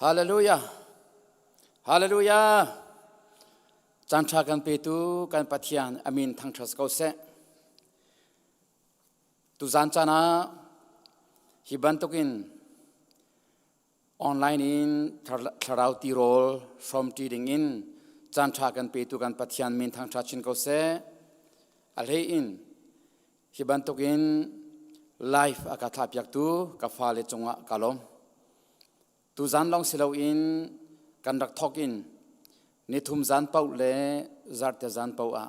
Hallelujah, Hallelujah. Zaan Caan petu kan pathian amin Thawngtha kau se. Tu Zaan Caan hibantukin online in Thawngtha role from reading in Zaan Caan petu kan pathian min Thawngtha chin kau se. Alhei in hibantukin live akatap yak tu kafale chunga kalom. Tu Zaan long silau in kan rak thok in Nithum Zaan pau le zarte Zaan pau a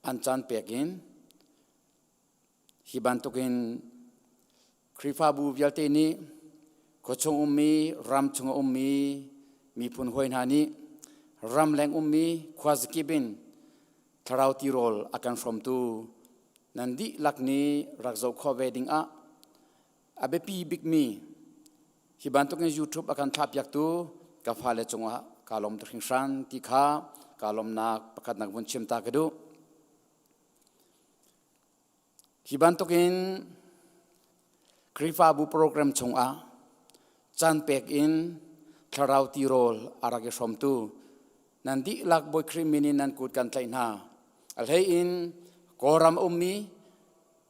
an chan pekin hibantukin krifa bu vialte ni kochong ummi ram chung ummi mi pun hoin hani ram leng ummi khwazkibin Thawngtha rol akan from tu nandi lakni rakzau kho wedding a abepi big me hibantukin YouTube akan thap yak tu kafale chunga kalom tringsan tikha kalom nak pakat nak bun Chim ta kedu hibantukin krifa bu program chunga chan pek in Thawngtha rol arage from tu nandi lak boy krimini nan kut kan tlaina alhei in koram ummi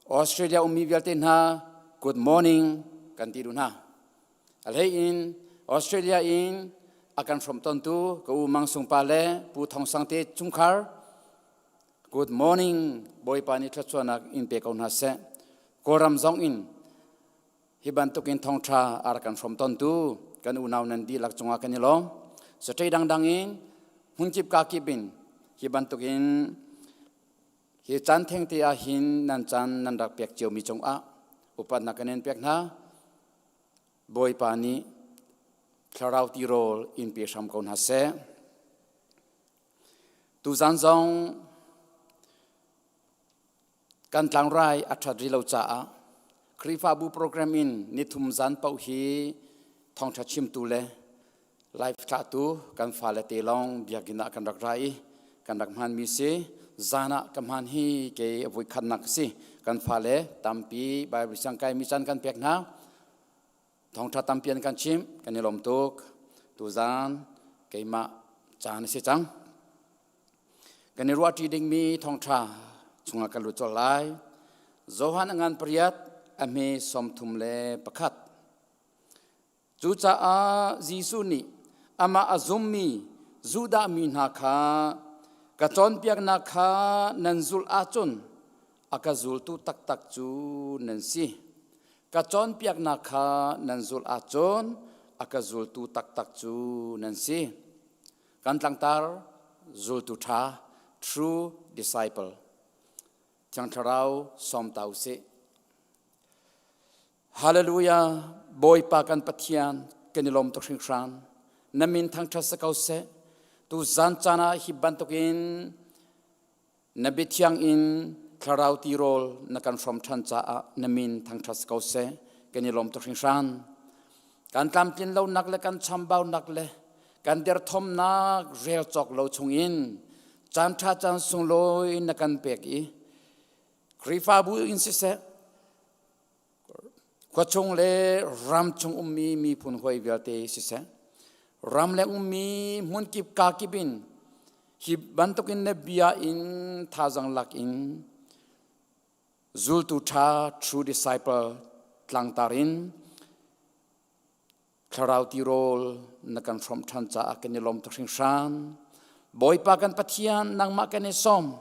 Australia ummi vialten ha good morning kan tirun ha alhei in Australia in akan from tontu ke umang sung pale pu thong sangte chungkhar good morning boy pani thachuanak in pe kaun ha se koram zong in hibantukin Thawngtha arakan from tontu kan unaw nan di lak chunga kanilo satai dang dang in hunchip ka kibin hibantukin hi chan theng te a hin nan chan nan rak pek chiu mi chong a upat na kanen pek na boy pani Thawngtha rol in pe sam kaun ha se tu Zaan zong kan tlang rai athadri lo cha a krifa bu program in Nithum Zaan pau hi Thawngtha Chim tu le live tha tu kan fale te long biagina kan rak rai kan rak man mi se zana kamhan hi ke avui khanak si kan fale tampi bible sangkai mi chan kan pek na Thawngtha tampian kan Chim kan nilom tuk tu Zaan keima chan se chang kan ruwa reading mi Thawngtha chunga kalu cholai zohan angan priyat ame som thum le pakhat chu cha a jisu ni ama azummi zuda min ha kha kachon piak na kha nanzul achun akazul tu tak tak chu nansi kachon piak na kha nanzul achun akazul tu tak tak chu nansi kan tlangtar zul tu tha true disciple chang tharau som tau se hallelujah boy pa kan pathian kenilom to thingsan namin Thawngtha sakau se tu Zaan Caan hibantukin nabithyang in คลาราวตีโรลนักันฟรอมทันจ้านามินทางทัสเกาเซกันยลมตุริงชันการกำจินเรานักและการชัมเบานักเลยการเดือดทมนักเรียลจอกเราชงอินจานท่าจานสุงลอยนักการเปกอีครีฟาบูอินสิเซขวชงเลรำชงมีพุนหอยเวลเตสิเซรำเลมีมุนกิบกากิบินฮิบันตุกินเนบียอินท่าจังลักอินZul tu tha true disciple tlang tarin klarau ti rol nakan from thancha akan lom tring shan boy pa kan pathian nang ma kan som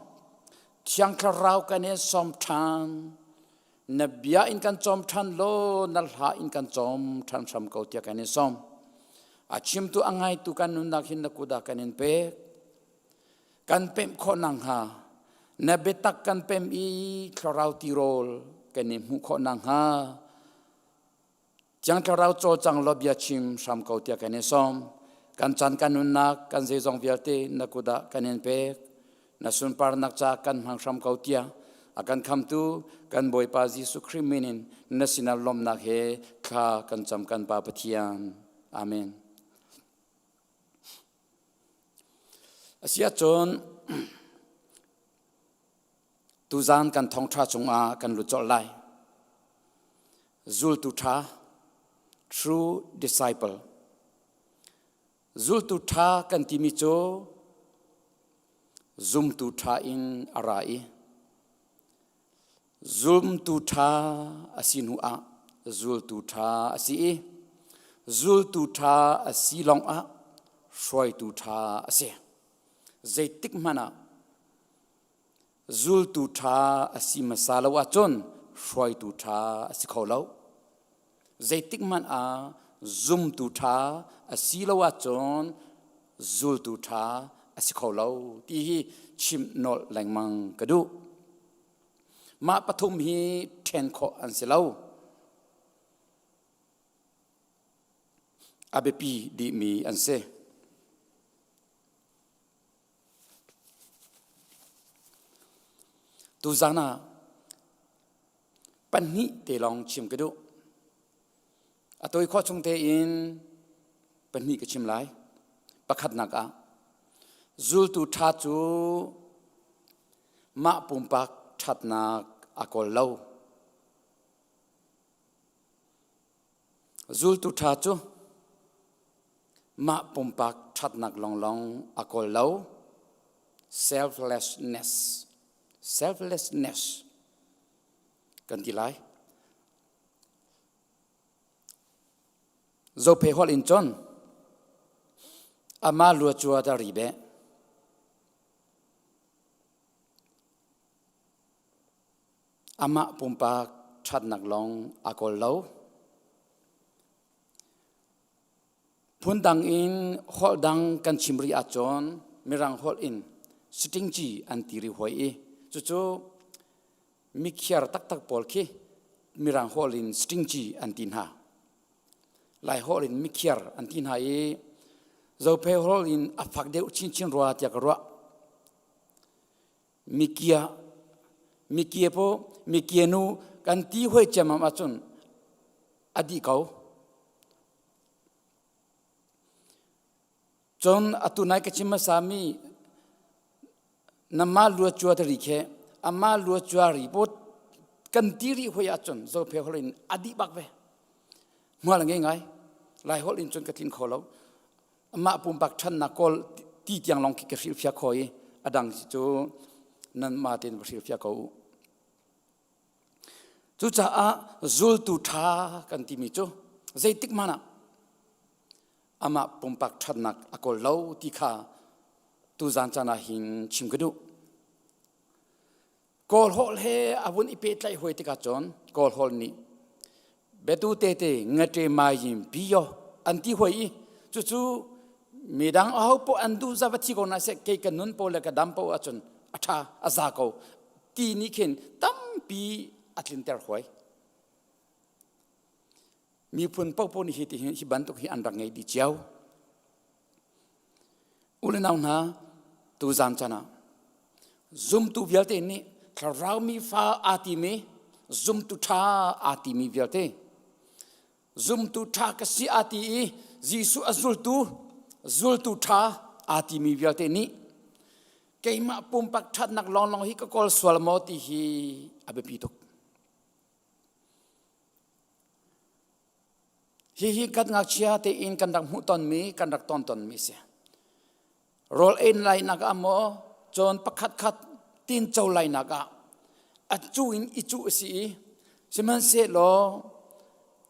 thiang klarau kan som than nabia in kan chom than lo nalha in kan chom than sam ko tia kan som achim tu angai tu kan nun nakhin nakuda kanin pe kan pem kho nang ha na betak kan pem i klarau ti rol kanin mu kho nang ha jang klarau cho chang lobia chim sam ko tia kan som kan chan kan nun nak kan je jong viate nakuda kanin pe na sun par nak cha kan hang sam ko tia akan kham tu kan boy pa Jesu Kriminin national lom nak he kha kan cham kan pa pathian amen asia chon tu zan kan thawngtha chunga kan lu chol lai zul tu tha true disciple zul tu tha kan timi cho zum tu tha in arai zum tu tha asinu a zul tu tha asi zul tu tha asilong a shoi tu tha ase zaitik mana zul tu tha asi masala wa chon shoi tu tha asi kholo zaitik man a zum tu tha asi lawa chon zul tu tha asi kholo ti hi chim nol langmang kadu ma pathum hi then kho an selo abepi di mi an se tu zana panni te long chim kadu atoi kho chung te in panni ka chim lai pakhat naka zul tu tha chu ma pumpak that nak akol lo zul tu tha chu ma pumpak that nak long long akol lo selflessness kan ti lai zo pe hol in chon ama lu chua da ribe ama pumpa that nak long akol lo phun dang in hol dang kan chimri a chon mirang hol in sitting ji antiri hoi chu mikhyar tak pol khi mirang holin sitting ji antin ha lai holin mikhyar antin ha e zo pe holin afak de chin ro tia ka ro mikia po mikienu kan ti hoi chama ma chun adi kau chon atunai ka chima sami nama lua chua tari khe ama lua chua ri pot kan tiri hoya chon zo phe holin adi bakbe mual ngai lai holin chon katin kholo ama pum bak than na kol ti tiang long ki khril phya khoi adang chu nan ma tin khril phya ko chu cha a zul tu tha kan ti mi chu zaitik mana ama pum bak than nak akol lo ti kha tu zan chana hin chim gadu kol hol he avun ipet lai hoi tika chon kol hol ni betu te ngate mai yin biyo anti hoi chu midang au po andu zawati ko na se ke kanun po la ka dam po achon atha aza ko ti ni khen tam pi atlin ter hoi mi phun po po ni hi ban to hi andang ngai di chiao ulenaw na tu zan chana zum tu vialte ni ทาราวมีฟ้าอาติมีซุมตุทาอาติมีเวลเตซุมตุทากสิอาติจีสุอซุลตุทาอาติมีเวลเตนี้เกยมาปุ่มปักทัดนักลองฮิกกอลสวลมอติฮีอเบปิตุกฮิกันงักเชียเตอินกันดักมุตอนมีกันดักตอนมีเสียโรลเอ็นไลนักอโมจนปักขัดตีนเจ้าไลนักอัจจุอินอิจุสีสมันเสโล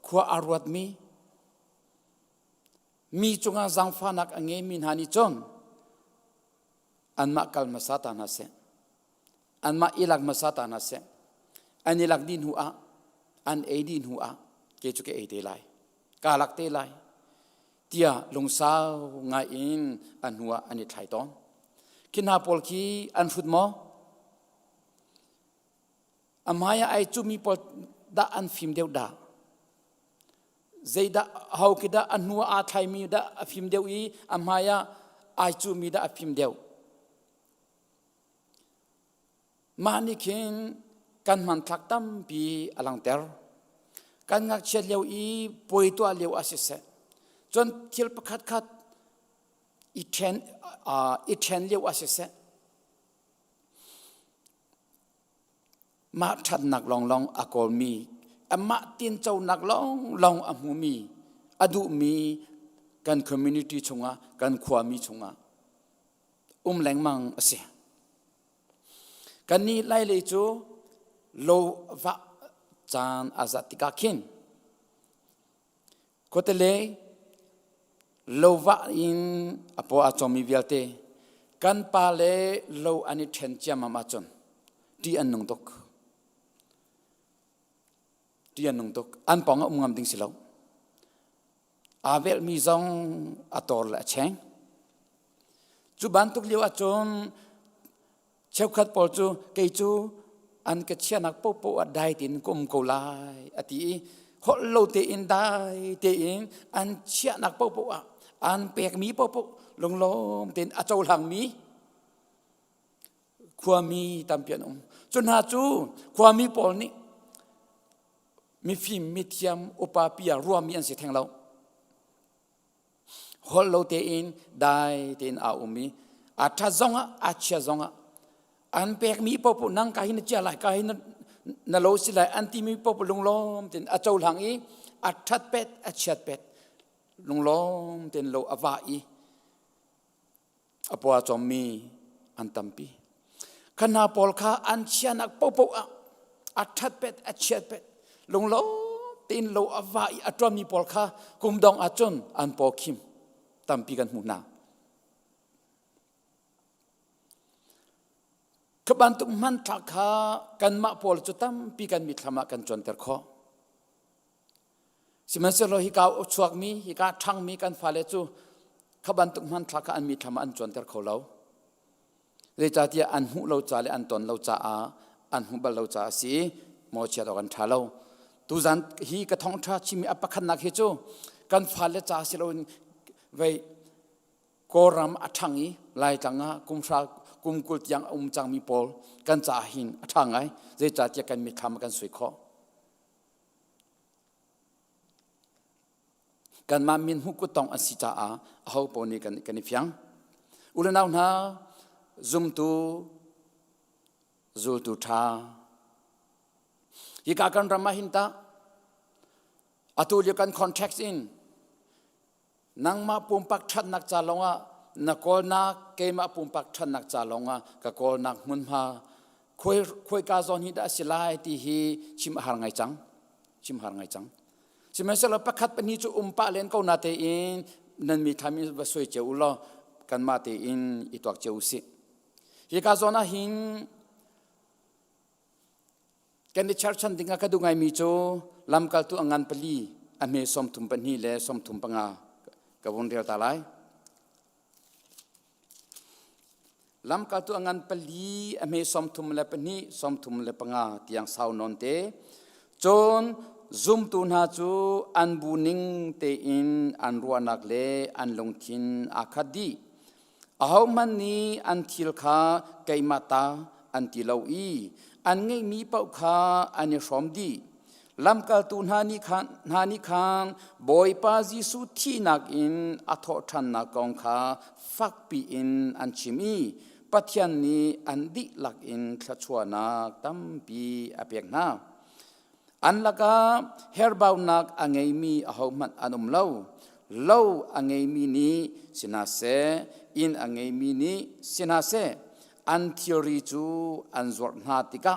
ขวาอารวดมีจงอาจังฟานักอังเงมินหานิจนอันมาคัลมาสาตานาเสอันมาอิลักมาสาตานาเสอันอิลักดินหัวอันเอดินหัวเกจุเกเอเตไลกาลักเตไลเตียลงสาวงาอินอันหัวอันอิไทตอนคินาปอลคีอันฟุดมออามายาไอจูมีปอลดาอันฟิมเดียวดาใจดาเฮาคิดาอันหัวอาไทมีดาฟิมเดียวอีอามายาไอจูมีดาฟิมเดียวมานิคินกันมันทักตั้มปีอลังเตอร์กันงักเชียเลียวอีป่วยตัวเลียวอาศิเสจนเที่ยวประคัดอีเทนเลียวอาศิเสมาทัดนักลองอากอลมีมาตินเจ้านักลองอมูมีอดุมีกันคอมมูนิตี้ชงะกันขวามีชงะแหลงมังเสียกันนี้ไล่เลยจูโลวะจานอาซาติกาคินก็เตเลโลวะอินอพออาจอมีเวลเตกันปาเลโลอันนี้เทนเจียมามาจนดีอันนงตกอันปองงามดิ้งสิเราอาเวลมีจงอัตอร์ละเชงจูบันตุกเลียวอาจนเช้าขัดปอลจูเกยจูอันกระเชียนักโปได้ตินกุมกุลายอติฮอลโลเตอินได้เตอินอันเชียนักโปอันเปียกมีโปลงเต็นอาเจ้าหลังมีความมีตามเปียนจนหาจูความมีปอลนี้มีฟิล์มมีเทียมอุปาปียรวมมีอันเสียแทงเราฮอลโลเตอินได้เต็นอาอุมีอาทัซงอาเชียซงอันเปียกมีปอนั่งกายนเจริญกายนโลสิไลอันที่มีปอลงล้อมเต็นอาเจ้าหลังอีอัดทัดเป็ดอัดเชียดเป็ดลงล้อมเต็นโลอวาอีอปอจอมมีอันตัมปีขณะปอลข้าอันเชียนักปออัดทัดเป็ดอัดเชียดเป็ดลงล้อมเต็นโลอวาอีอัดจอมมีปอลข้ากุมดองอัดจนอันปอคิมตัมปีกันหูนาขบันตุมันทักหากันมาพอลจุตัมปีกันมิตรมากันจนเตอร์คอสิมันเสลฮิกาอุชวกมีฮิกาทังมีกันฟาเลจูขบันตุมันทักหาอันมิตรมาอันจนเตอร์คอเราเรื่องจากที่อันหูเราจ่าและอันตนเราจ่าอันหูบัลเราจ่าสีมอเชียดกันท่าเราตุจันฮีกระทองท่าชิมีอัปขันนักเฮจูกันฟาเลจ่าสิเราไว้กอรำอัทังอีไล่จังะกุมฟากุมกุลยังจังมีปอลกันจ่าหินทางไงเรื่องจากที่กันมีทำกันสวยข้อกันมามินหุกุตองอันสิจ่าเอาปนีกันนิฟยังอุลนาวนาซุมตูจูตูทาฮิกากันรามาหินตาอัตุลิกันคอนแทคอินนังมาปุ่มปักชัดนักจ่าลงนักกอนักเกมาปุ่มปักชันนักจ่าลงกับกอนักมุนมาคุยกาซอนฮิดาสิลายที่ฮีชิมหารไงจังชิมไม่ใช่เราประคัดเป็นนิจูปะเลนก็นาเตอินนั่นมีทามิบสวยเจ้าล้อกันมาเตอินอีตัวเจ้าสิฮีกาซอนาหินกันดิชาร์ชันดิ้งก็ดูไงมีโจลำกัลตุอังงันปลีอเมซอมทุมปันฮีเลซอมทุมปังากวนเรียวตาไลลำกัลตัวงานปลีอเมซอมทุมเลปนีซอมทุมเลปงาที่ยังสาวนนเตจนซุมตุนหาจูอันบูนิงเตอินอันรัวนักเลอันลงทินอาคดีอาหมันนี้อันทิลคาเกยมาตา อันติเลาอีอันไงมีเป้าขาอันยสมดีลำกาตูนฮานิคางบอยปาจิสุที่นักอินอัทอทันนักองขาฟักปีอินอันชิมีปัทยันนี้อันดิลักอินขลัดชวนักตั้มปีอเปียกนาอันละกาเฮร์บาวนักอังไงมีอาหามันอันเล่าอังไงมีนี้สินาเซอินอังไงมีนี้สินาเซอันทีอรีจูอันจวดนาติกะ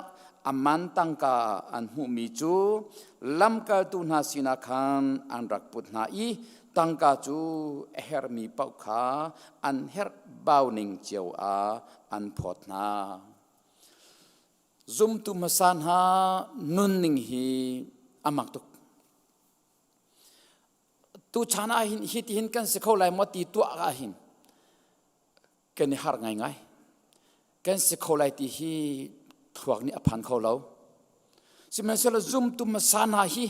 อามันตังกาอันหูมีจูลำกาตุนาสินาคันอันรักปุตนาอีตังกาจูเฮร์มีเป้าขาอันเฮร์บาวนิงเจียวอันพอดนาซุมตุมาสานหานุนนิงฮีอามักตุกตูชานาหินฮิตหินกันสิเขาไลมตีตัวอาหินกันนี่หาง่ายกันสิเขาไลตีฮีถวกนี่อภันเขาเราสิมันสละซุมตุมาสานหาฮี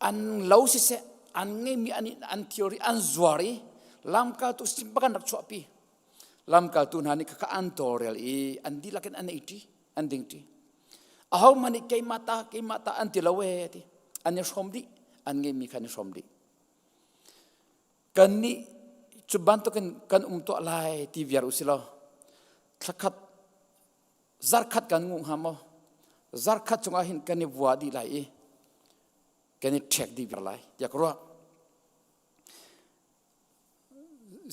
อันเล่าสิเสอันง่ายมีอันทีอรีอันจวารีลำกาตุสิบกันรักชวปีลำกาตุนานี่ก็อันโตเรลีอันดีลักอันไอทีอันดิ่งทีอาหามันนี่เกยมาตาอันติลาเวทีอันนี้ชมดีอันงี้มีขันชมดีกันนี่จุบันตุกันตัวอะไรที่วิารุสิลาสักขัดซาร์ขัดกันงงหามอซาร์ขัดจงอาหินกันนี่วัวดีไลกันนี่เช็คดีวิาไลอยากรู้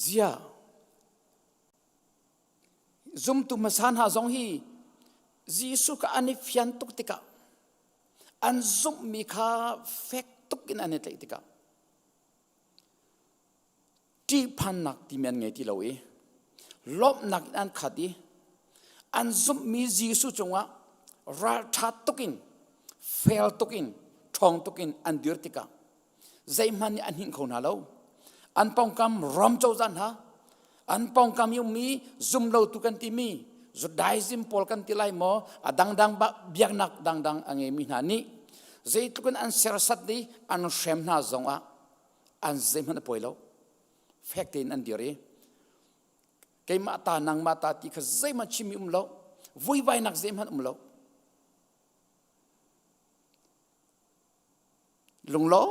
เสียซุมตุมาสานหาจงฮีจีสุกอันนี้ฟินตุกติกาอันซุมมีข้าเฟกตุกินอันนี้ติกาที่พันนักที่มันไงที่เราลบนักอันขัดดีอันซุมมีจีสุจงว่าราชตุกินเฟลตุกินทองตุกินอันดิร์ติกาใจมันอันหินเขาหนาเราอันป้องกันรำเจ้าจันฮะอันป้องกันยังมีซุมเราตุกันที่มีจุดได้ซิมพอลกันที่ไรโมดังเบียกนักดังอันเงมีนานี่ใจตุกันอันเสียสัตดีอันเชมนาจงอันใจมันป่วยแล้วแฟกตินอันเดียร์เกยมาตานางมาตาที่เขาใจมันชิมแล้ววุ่ยวายนักใจมันแล้วลงล้อ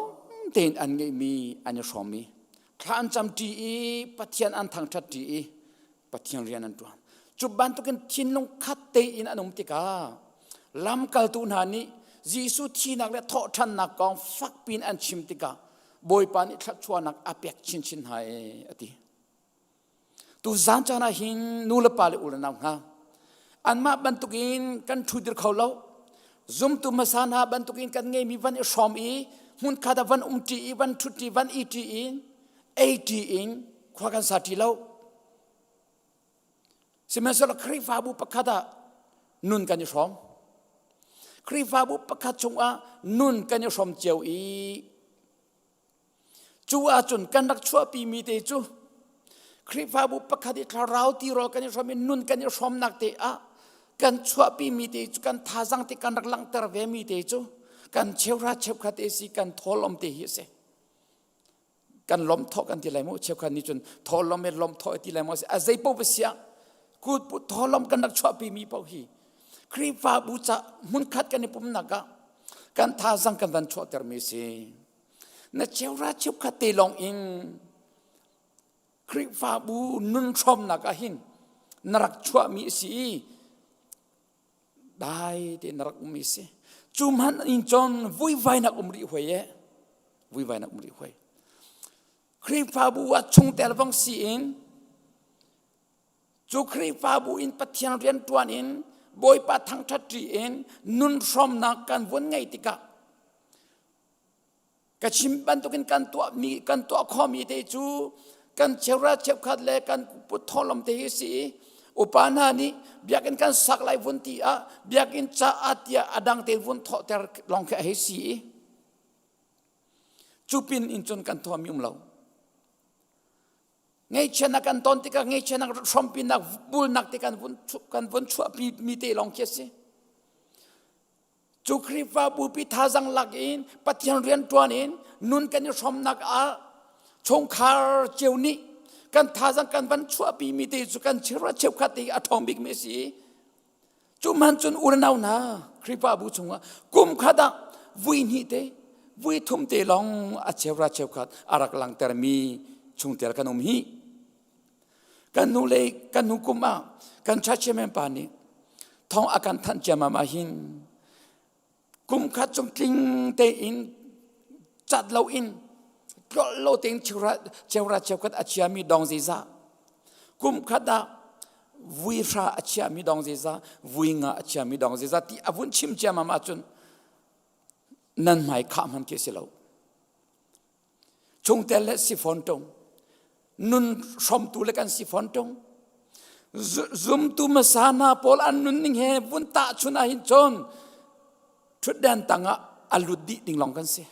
เต็นอันเงมีอันยชอมีข้าอันจำจีปัทยันอันทางชัดจีปัทยันเรียนอันตัวจุบันตุกันทินลงคัดเตอินอนุมติกาลำกัลตุนานิจีสุที่นักและทอทันนักกองฟักปีนอันชิมติกาบอยปานิทักชวนักอเปียกชินหายอติตูจานจานาหินนูเลปาเลอุลนาวฮะอันมาบันตุกินกันทุดิรเขาเล่าซุมตุมาสานหาบันตุกินกันไงมีวันชอมมุนคาดาวันจีวันทุติวันอีจีเอจีขวากันสัติเล่าสิมันสละครีฟาบุปกาดานุนกันยชอมครีฟาบุปกาจงนุนกันยชอมเจียวจูอาจุนกันรักชั่วปีมีเตจูครีฟาบุปกาดิคลาราวตีรอกันยชอมนุนกันยชอมนักเตกันชั่วปีมีเตจูกันท่าจังเตกันรักลังเตอร์เวมีเตจูกันเชวราเชวคาเตสีกันทอลอมเตฮิเซกันล้มทอกันที่ไรมั้งเชวคันนี้จนทอลอมเมล้มทอที่ไรมั้งอาศัยปุ๊บเสียกูปุทอลอมกันนักชั่วปีมีเป้าฮีครีฟาบุษะมุนขัดกันในปุ่มนักกันท่าจังกันวันชั่วเตอร์มีเซนเชวราเชวคาเตลองอินครีฟาบูนุนชมนักหินนรักชั่วมีสีได้เดนรักมีสีจุมันอินจอนวุ่ยวายนักริหวยวุ่ยวายนักริหวยครีฟาบูว่าชงเตลวังสีอินจูครีฟาบูอินปัทยันเรียนตัวอินบอยปะทางทัดจีอินนุนชมนักกันวนไงติกะกะชิมบันตุกินกันตัวมีกันตัวข้อมีเตจูกันเชวราเชวขัดเลกันปุทอลมเตหิสีอุปานานี้เบียกินกันสักไลวุนตีเบียกินจ่าอาติยาอดังเตวุนทอเตอลองแค่หิสีจูปินอินจนกันตัวมีเราไงเชนักกันตอนที่กันไงเชนักชมปินนักบุลนักที่กันวนชั่วปีมีเตลองแค่สิจูครีฟาบูปิท่าจังลักอินปัจจัยเรียนตัวอินนุนกันยชมนักชงคาร์เจียวนี้กันท่าจังกันวันชั่วปีมีเตจุกันเชื่อเชื่อขัดที่อทอมิกเมสี จุมันจนอุรนาวนาคริปาบุชงะกุมขัดวินหิเตวิทุมเตลองอาเชวราเชวขัดอารักลังเตอร์มีชงเตอร์กันอุมฮีกันนูเลกันนูกุมากันชัดเจนปานีท้องอาการทันจามาหินกุมขัดจงทิ้งเตอินจัดเราอินก็เราเต็งเชวราเชวขัดอาเชียมีดองซีซากุมขัดวิชาอาเชียมีดองซีซาวิงาอาเชียมีดองซีซาที่อาวุธชิมจามาจนนั่นหมายข้ามันเกี่ยวเราชงเตลสิฟอนตงนุนชมตุเลกันสิฟอนตงซุมตุมาสานาปอลอันนุนนิงเฮวุนตาชุนาหินจนชุดแดนตังอาลุดีดิ่งลองกันสิ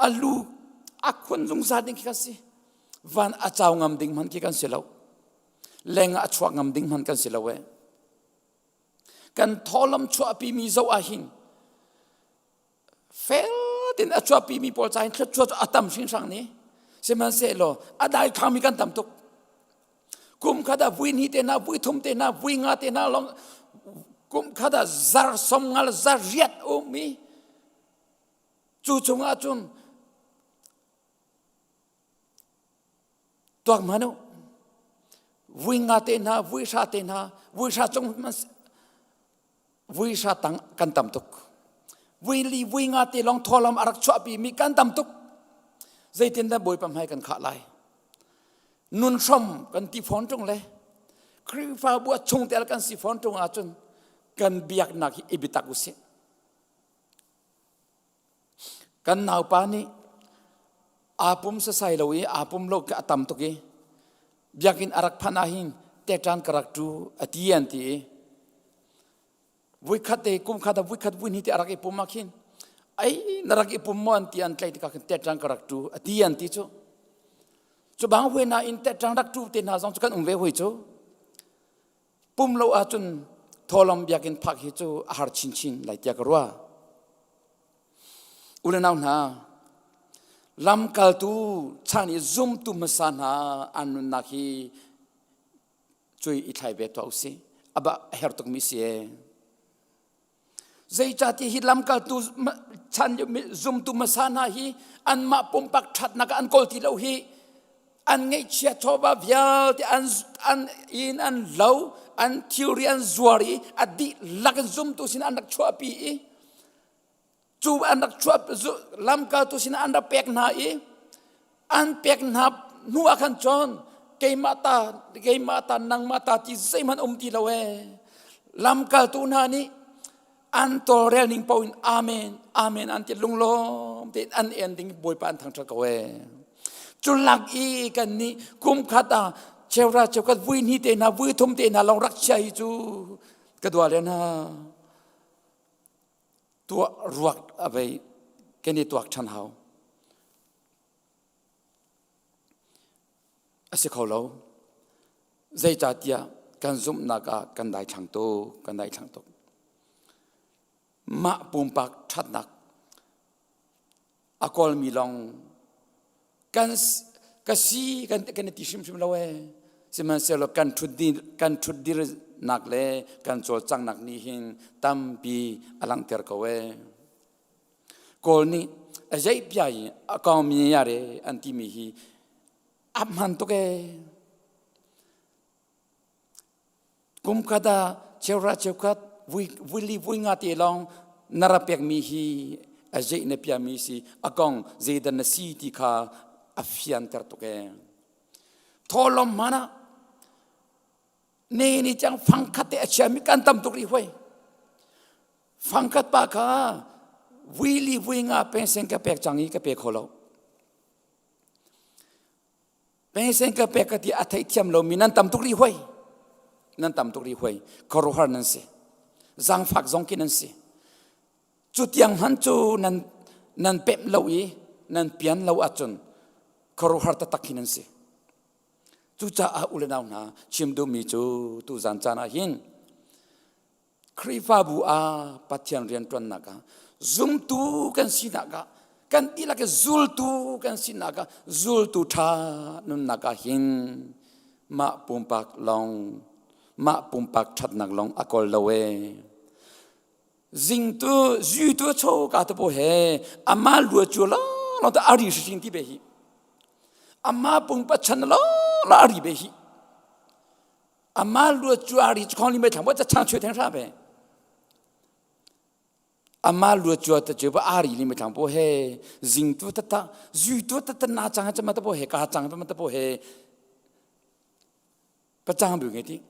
อาลูอักคนจงซาดิ่งกันสิวันอาเจ้างำดิ่งมันกี่กันสิเราแรงอาชวงำดิ่งมันกันสิเราเวกันทอลมชัวปีมีเจ้าอาหินเฟลตินอาชัวปีมีปอลใจแค่ชัวอาตัมชิงสังนี้เสมันเสโลอาได้ทำมีกันตัมตุกกุมขดาวินฮิเตนะวิทุมเตนะวิงาเตนะลองกุมขดาซาร์สมงาลซาร์เรียดโอมีจูจงอาจุนตัวมันวิงาเตนะวิชาเตนะวิชาจงวิชาตังกันตัมตุกวิลีวิงาติลองทอลมอารักชัวปีมีการตำตุกใจเต็นได้บ่อยปั๊มให้กันขาลายนุนชมกันที่ฟอนตรงเลยครีฟ้าบัวชงแต่ละกันสิฟอนตรงอาจนกันเบียกนักอิบิตักุสิกันนาวปานีอาปุมสสายเลวอาปุมโลกตำตุกีเบียกินอารักพนาหินเตจานกรักตูอติยันตีวิคัดเอกุมขัดวิคัดวินิตอารักอิปุมมาขินไอ้นรักอิปุมมันที่อันไกลที่กันเตจังกรักตูที่อันที่จูบางเวน่าอินเตจังรักตูเตน่าจงจุกันเวหุยจูปุ่มเราอาจุนทอลมอยากกินผักฮิจูอาหารชินไหลเตียกรัวอุลนาวนาลำกัลตูชานิซุมตุมสานาอันนุนักฮีจุยอิทัยเบตเอาสิอับเฮร์ตุกมิเซียใจจัดที่ฮิลำกัลตูฉันซุมตุมาสานาฮีอันมาปุ่มปักชัดนักอันกอลที่เราฮีอันไงเชียชอบวิาที่อันอินอันเล่าอันทิวรีอันจวารีอดีลักซุมตุสินอันนักชัวปีจูอันนักชัวลำกัลตูสินอันนักเป็กนาอันเป็กนานัวขันจอนเกยมาตานังมาตาที่ใจมันที่เราลำกัลตูนานี้อันตัวเรื่องนิ่งปอยอาเมนอาเมนอันที่ลุงล้อมที่อันเอ็นดิ้งบอยปานทางตะกเวจุลักอีกันนี้กุมขัดเจ้าราชกัดวินิเตนะวิทุมเตนะลองรักใจจูกระดัวเลยนะตัวรวกอะไรกันนี่ตัวฉันเขาอาศัยเขาเราใจจัดยากันซุ่มนักกันได้ช่างโตกันได้ช่างโตมาปุ่มปักชัดนักอากอลมีลองกันสีกันติชิมเราสิมันเสลกันทุดดีนักเลยกันโจจังนักนี่หินตั้มปีอลังเตอร์กเวกอลนี่ใจเปียอากอลมีอะไรอันที่มีฮีอับมันตุกกุมขัดเชวราเชวขัดวิลีวิงาตีลองนาราเปียกมีฮีอาเจเนปียมีซีอากองเจดันซีติคาอัฟยันเตอร์ตุกทอลมมานะเนนี่จังฟังคัดเตอเชียมีการตำตุกรีไว้ฟังคัดปากาวิลีวิงาเป็นเซงกะเปกจังอีกะเปกขอเราเป็นเซงกะเปกที่อัฐิเทียมเรามีนั่นตำตุกรีไว้นั่นตำตุกรีไว้คอรุฮาร์นั่นสิจังฟักจงกินนั่นสิจุดยังหันจูนั่นเป็มเราอีนั่นเปียนเราอาจุนคอรุฮาร์ตตักกินนั่นสิจูจ่าอุลนาวนาชิมดูมีจูตูจันจานาหินครีฟาบูอาปัจจัยเรียนตัวนนักซุมตูกันสินักกันอีลักซูลตูกันสินักซูลตูท่านุนนักหินมาปุ่มปักลอง มาปุ่มปักชัดนักลงอกอลละเวจิงตัวจูตัวโชกาตโปเฮอามาลัวจัวละเราแต่อาริสิงที่เบฮีอามาปุ่มปักชันละละอาริเบฮีอามาลัวจัวอาริจะคอนลิไม่ทำว่าจะช่างช่วยแทงราเบอามาลัวจัวแต่เจอว่าอาริลิไม่ทำโปเฮจิงตัวตาจูตัวตาหน้าจังจะมาตโปเฮกาจังจะมาตโปเฮประจังบุญไงที่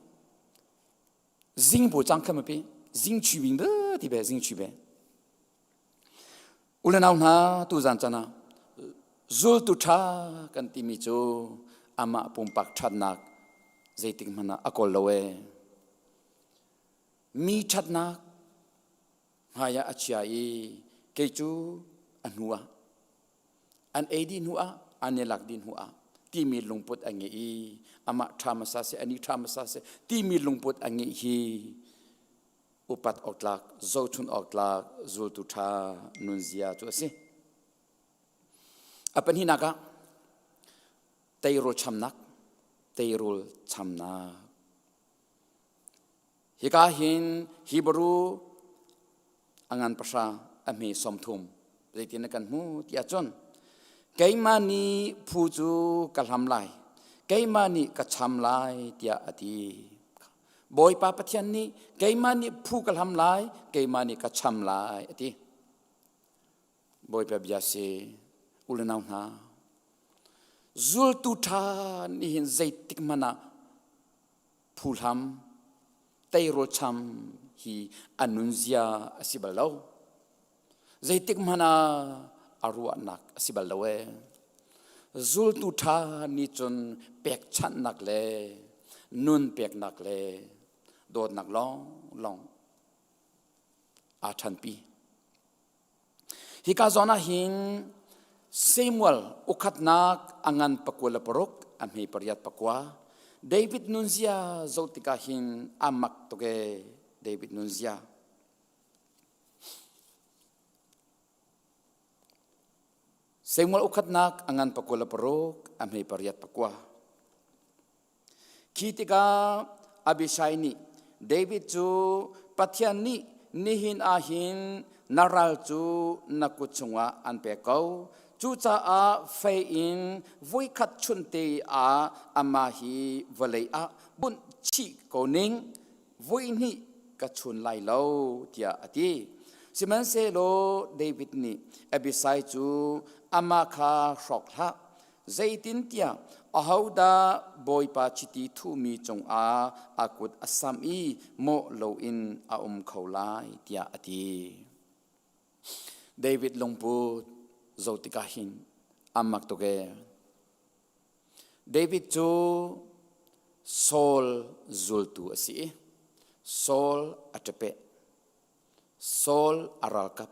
จิงบุจังขึ้นมาเป็นจิงชีวิตเบที่เบจิงชีวิตอุลนาหน้าตุจันจันนะจูตุชากันที่มีจูอามาปุ่มปักชัดนักใจติงมันนะอกอลละเวมีชัดนักหายาอัจฉริยเกจูอันหัวอันเอดินหัวอันเนลักดินหัวที่มีลงพุทธอันงี้อามาทำมาซาเสอันนี้ทำมาซาเสที่มีลงพุทธอันงี้อุปัตออกหลักโจชุนออกหลักจูตุชานุนเซียตัวสิอเป็นหินักเตยรูชัมนักเตยรูชัมนักฮิกาหินฮิบรูอังอันภาษาอเมสมทุมเรื่องนี้กันมูที่อาจารย์เกี่ยมานีผู้จูกัลฮัมไลเกี่ยมานีกัจฉามไลที่อาทิบอยป้าปะเทียนนี้เกี่ยมานีผู้กัลฮัมไลเกี่ยมานีกัจฉามไลอาทิบอยป้าบิยาเซอุลนาหนาจูลตุธานี่เห็นใจติกมานะผู้ทำเตยโรชัมฮีอนุนเซียสิบลาวใจติกมานะอารวนักสิบลาวจูลตุธานี่จนเปียกชันนักเลนุนเปียกนักเลโดดนักลองอาชันปีฮิกาซอนาหิงเซมูเอลอุคัดนักอังอันปะกัวละปรกอันมีปริยัติปะกัวเดวิดนุนเซียโจติกาหิงอามักตุเกเดวิดนุนเซียเซมูเอลอุคัดนักอังอันปะกัวละปรกอันมีปริยัติปะกัวคีติกาอบิชัยนีเดวิดจูปัทยานีนิหินอาหินนารัลจูนักุชงวาอันเปกเอาจูจ้าอาเฟอินวุยขัดชุนเตอาอามาฮีวเลอาบุญชีโกนิงวุยนี่กัชุนไลเลาเทียอดีสิมันเซโลเดวิดนี่อบิไซจูอามาคาชอกละใจตินเตียอาฮาวดาบอยปาชิติทูมีจงอากุดอัสามอีโมโลอินอาเขาไลเทียอดีเดวิดลงพูดโจติกาหินอามักตุเกเดวิดจูโซลจูลตูอสีโซลอัจเปโซลอารัลกับ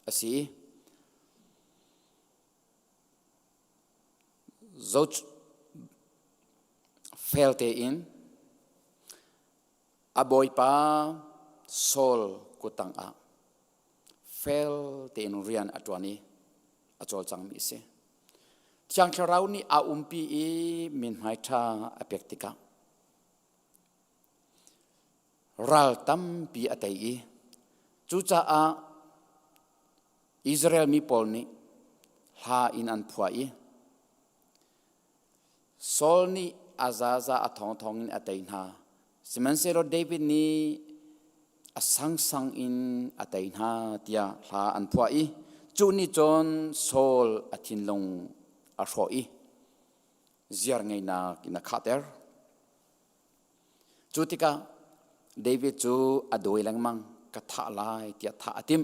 อสีโจเฟลเตอินอบอยปาโซลกุตังอาเฟลเตนเรียนอัตวานีอัจฉริจังมิเสที่ยังเรานี่อาปีมินหมายท่าอเปกติการัลตัมปีอัตยีจูจ้าอิสราเอลมีพอลนี่หาอินอันพวายโซลนี่อาซาซาอัทองอินอัตยินหาสิมันเซโรเดวิดนี่สังอินอัตยินหาเตียหาอันพวายจูนี่จนโซลอธินลงอาโรอีเจียร์ไงนักอินักขัดเอร์จูติกาเดวิดจูอดวยลังมังกัทลายเตียทาติม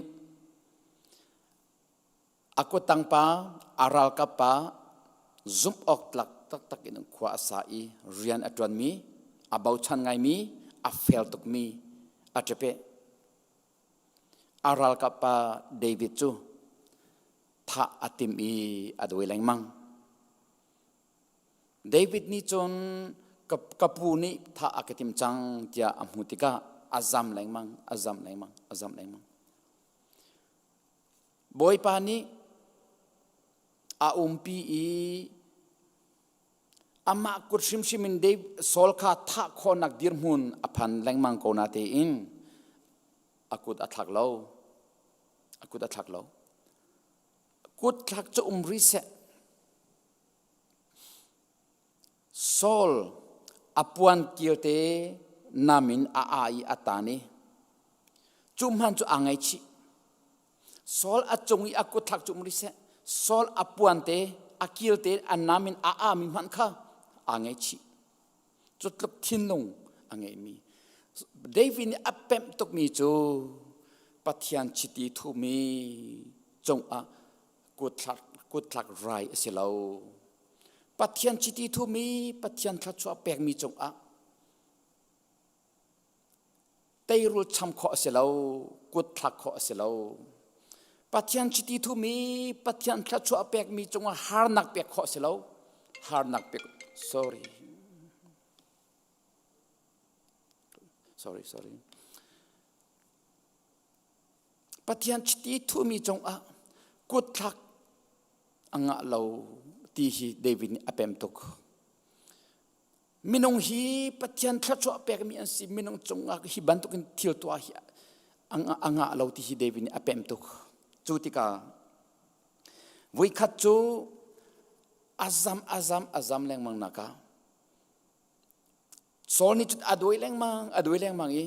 aku tang pa aral ka pa zum ok tlak tak tak in khwa sai rian atwan mi about chan ngai mi a fel tuk mi atepe aral ka pa David chu tha atim i adoi lang mang David ni chon kapu ni tha akatim chang tia amhutika azam lang mang boy pa ni a umpi i ama kut shim in de sol kha tha khonak dir mun aphan lengmang ko na te in akut athak lo kut thak cho ri se sol apuan kilte namin ai atani chumhan chu angai chi sol achongi akut thak chum ri se sol apuan te akilte anamin mi man kha angai chi chutlap thinlong angai mi David apem tok mi chu pathian chiti thu mi chong a kut thak rai asilo pathian chiti thu mi pathian thla chu pek mi chong a teirul cham kho asilo kut thak kho asilo pathian chiti thu mi pathian thla chu pek mi chong a har nak pek kho asilo har nak pek sorry pathian chiti thu mi chong a kut thak anga lo ti hi David ni apem tok minong hi pathian thla chu pek mi an si minong chong a hi ban tok in thil to hi anga lo ti hi David ni apem tok chutika voi khat chu azam leng mang naka sol ni chut adoi leng mang i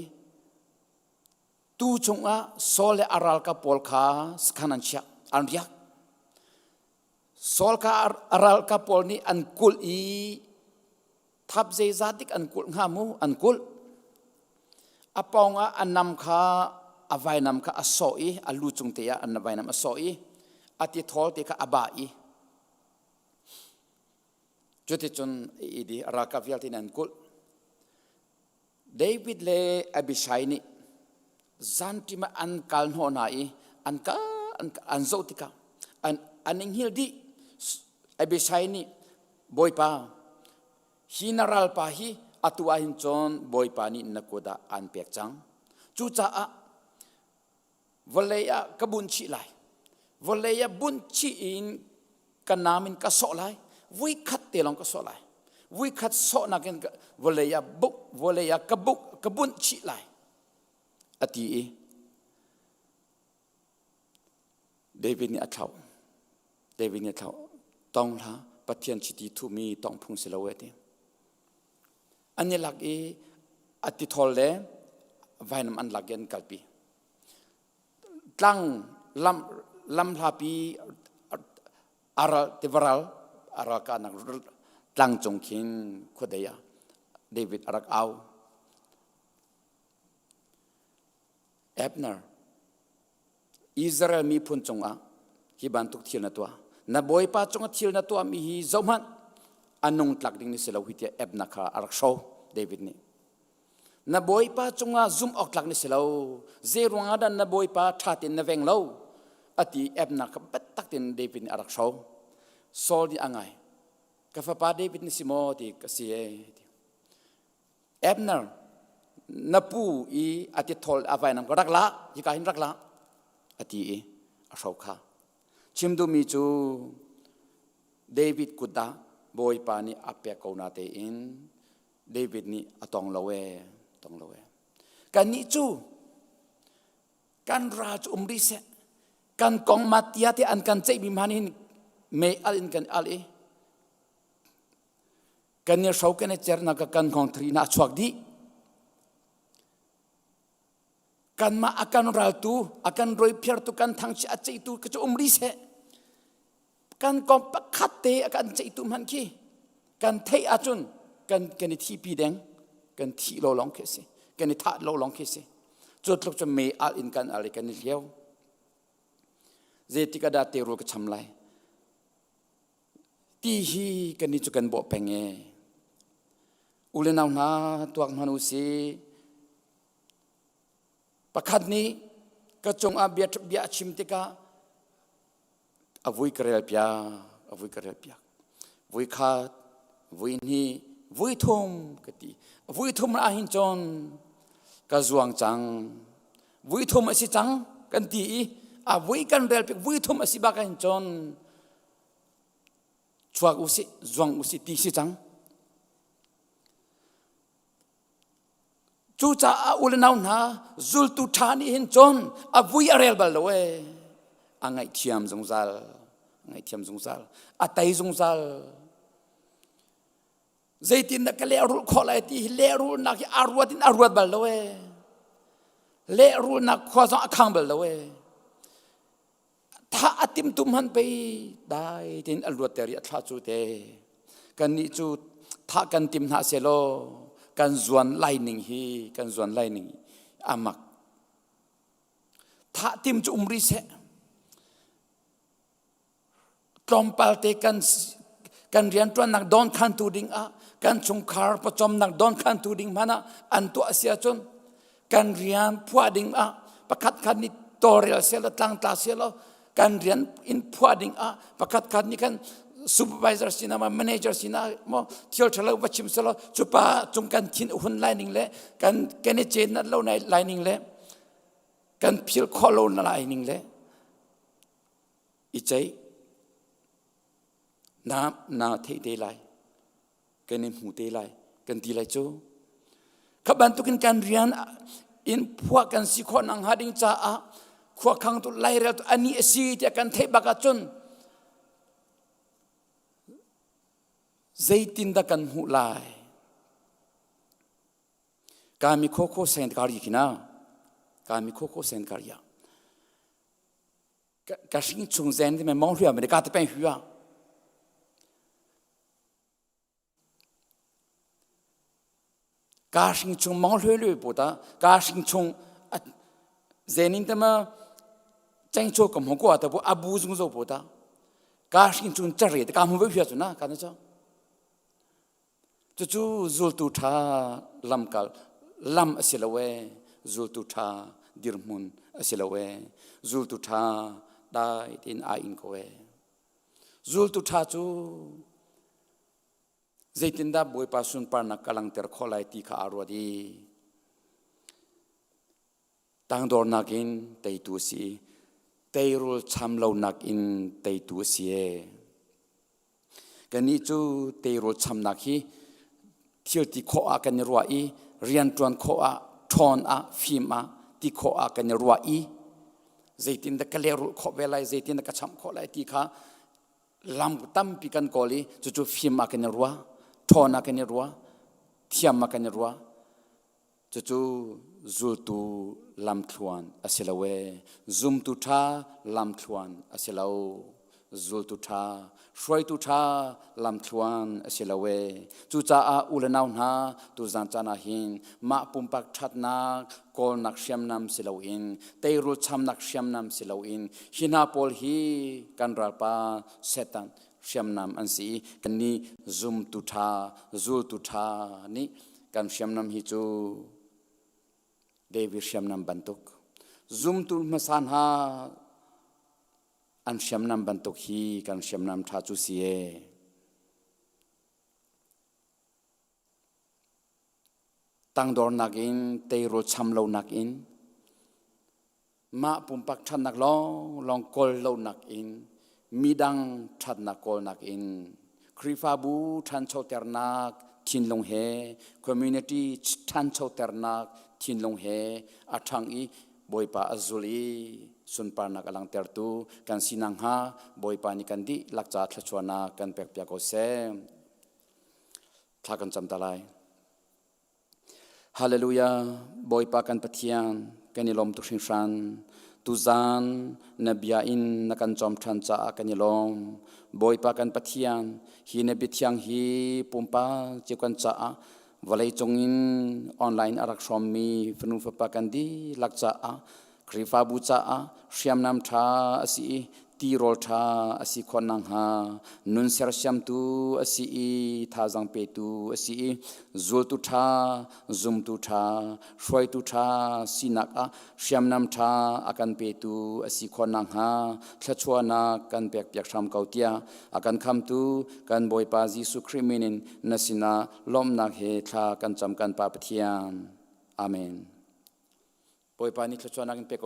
tu chung a sol le aral ka pol kha skhanan chia an ria sol ka aral ka pol ni an kul i thap je zatik an kul ngamu an kul aponga anam kha avai nam kha asoi alu chung te ya an avai nam asoi ati thol te kha abai jote chun idi araka vial tin an kul David le Abishai ni zantima an kal no nai an zotika aning hildi Abishai ni boypa hinaral pa hi atua hin chon boypa ni nakoda an pek chang chu cha a voleya kabun chi lai voleya bun chi in kanamin ka so lai vui khat te long ka so lai vui khat so na ken voleya kabun chi lai ati David ni athau tong la pathian chiti thu mi tong phung silawete anye lak ati thol le vainam an lagen kalpi tlang lam hapi aral tivaral araka nak tlang chongkin khodeya David arak au Abner Israel mi phun chonga hi bantuk thil na tua na boy pa chonga thil na tua mi hi zoman anung tlak ding ni selo hitia Abner kha arak show David ni na boy pa chonga zoom ok tlak ni selo zerunga dan na boy pa thatin na veng lo ati Abner ka batak tin David ni arak show sol di angai ka fa pa David ni simo ti ka si Abner napu i ati thol avai nam rakla hi ka hin rakla ati ashoka chimdu mi chu David kuda boy pa ni apya ko na te in David ni atong lowe kan ni chu kan raj umri se kan kong matia te an kan chei bi manin me al in kan al kan ni shoken cherna ka kan kong thri na chuak di kan ma akan ral tu akan roi phiar tu kan thang chi achei tu ka chu umri se kan kom pakhat te akan chei tu man ki kan thei achun kan thi pi deng kan thi lo long ke se kan tha lo long ke se chot lok chu me al in kan ali kan liao zeti ka da te ro ka cham lai ti hi kan ni chu kan bo penge ulenaw na tuak manu si pakhat ni ka chong a bia chim te ka avui karel pia vui khat vui ni vui thum kati vui thum a hin chon ka zuang chang vui thum asi chang kan ti a vui kan rel pe vui thum asi ba kan chon chuak usi zuang usi ti si chang จูจ่าอุลนาวนาจุลตุธานี่เห็นจนอวุยอาเรลบาลเวอังไงเทียมสงสารไงเทียมสงสารอัตยสงสารใจตินนักเลรูขอลายที่เลรูนักอารวดินอารวดบาลเวเลรูนักข้อสองขังบาลเวถ้าอติมตุมหันไปได้ดินอารวดเตรียท้าจูเตกันนี้จูถ้ากันติมหาเซโลกันจวนไลนิ่งฮีกันจวนไลนิ่งอามักถ้าติมจูอุมริเซตรอมปัลเตกันเรียนตัวนักดอนขันตูดิงกันชงคาร์ประจอมนักดอนขันตูดิงมานะอันตัวเสียจนกันเรียนพัวดิงประคัดขันนี่ตอเรียลเซลตั้งตาเซลกันเรียนอินพัวดิงประคัดขันนี่กันsupervisor sina ma manager sina mo thiol thalo wachim salo chupa chungkan thin hun lining le kan kene chain na lo nai lining le kan phil kholo na lining le ichai na thei te lai kan hu te lai kan ti lai chu khaban tu kan rian in phwa kan si kho nang hading cha khwa khang tu lai rel tu ani si te kan thei baka chun zaitin da kan hu lai kami khokho sent kari kina kami khokho sent kariya ka sing chung zen de me mong hua me ka te pen hua ka sing chung mong hua lu bo da ka sing chung zenin de ma chang cho kom ho ko ta bo abu zung zo bo da ka sing chung chare de ka mu hua chu na ka na chaจูจุลตุธาลำกัลลำอสิลเวจุลตุธาดิรมุนอสิลเวจุลตุธาได้ดินอาอินโกเวจุลตุธาจูเจตินดาบวยปาสุนปานักกำลังเตอร์ขอไลตีขาอารวดีตั้งดอร์นักอินเตยตัวสีเตยรูลชัมเลานักอินเตยตัวสีกันนี้จูเตยรูลชัมนักฮีเที่ยวที่โคอากันรัวอีเรียนจวนโคอาทอนฟิมที่โคอากันรัวอีเจตินตะกเลรุโคเวลายเจตินตะกชัมโคไลที่ขาลำตั้มปีกันกอลีจู่ฟิมกันรัวทอนกันรัวเทียมกันรัวจู่จุลตูลำทวนอาศัยละเวซุมตุธาลำทวนอาศัยละจุลตุธาช่วยตุธาลำทวนอาศัยละเวจู่จ้าอุลนาวนาตุจานจานาหินมาปุ่มปักชัดนักกอลนักเชียมนำสิลาวินเตยรุชัมนักเชียมนำสิลาวินหินาปอลฮีกันราปาเซตันเชียมนำอันสีกันนี้ซุมตุธาจุลตุธานี่กันเชียมนำฮิจูเดวิเชียมนำบันทุกซุมตุมาสานฮาอันเชียมนำบันทุกฮีกันเชียมนำทาจุเสียตั้งดอร์นักอินเตยโรชัมเลานักอินมาปุ่มปักชันนักลองกอลเลานักอินมีดังชัดนักกอลนักอินคริฟาบูทันโชเตอร์นักทินลงเฮคอมมูนิตี้ทันโชเตอร์นักทินลงเฮอาทังอีบอยปาอัจุลีสุนปานักอลังเตอร์ตูกันสินังฮาบอยปานิกันดิลักจัดทชวนากันเปียกเปียกโอเซทากันจำตาไลฮาเลลูยาบอยปากันปะเทียนกันนิลมตุชิงชันตุจานนบียาอินนักันจอมชันจ้ากันนิลมบอยปากันปะเทียนฮีนบิทยังฮีปุ่มปาเจ้ากันจ้าวลัยจงอินออนไลน์อารักชอมมีฟนุฟปากันดีลักจ้าคริฟาบูจ้าเชียมนำทาอสีตีโรธาอสีคนนังฮานุนเซรเชียมตูอสีทาจังเปตูอสีจุลตุธาซุมตุธาช่วยตุธาสีนักเชียมนำทาอากันเปตูอสีคนนังฮาทะชวนากันเปียกเปียกชามเกาเตียอากันคำตูกันบอยปาจิสุคริมินินนสินาล้อมนักเฮทากันจำกันปาปเทียนอาเมนบอยปานิทะชวนากันเปียก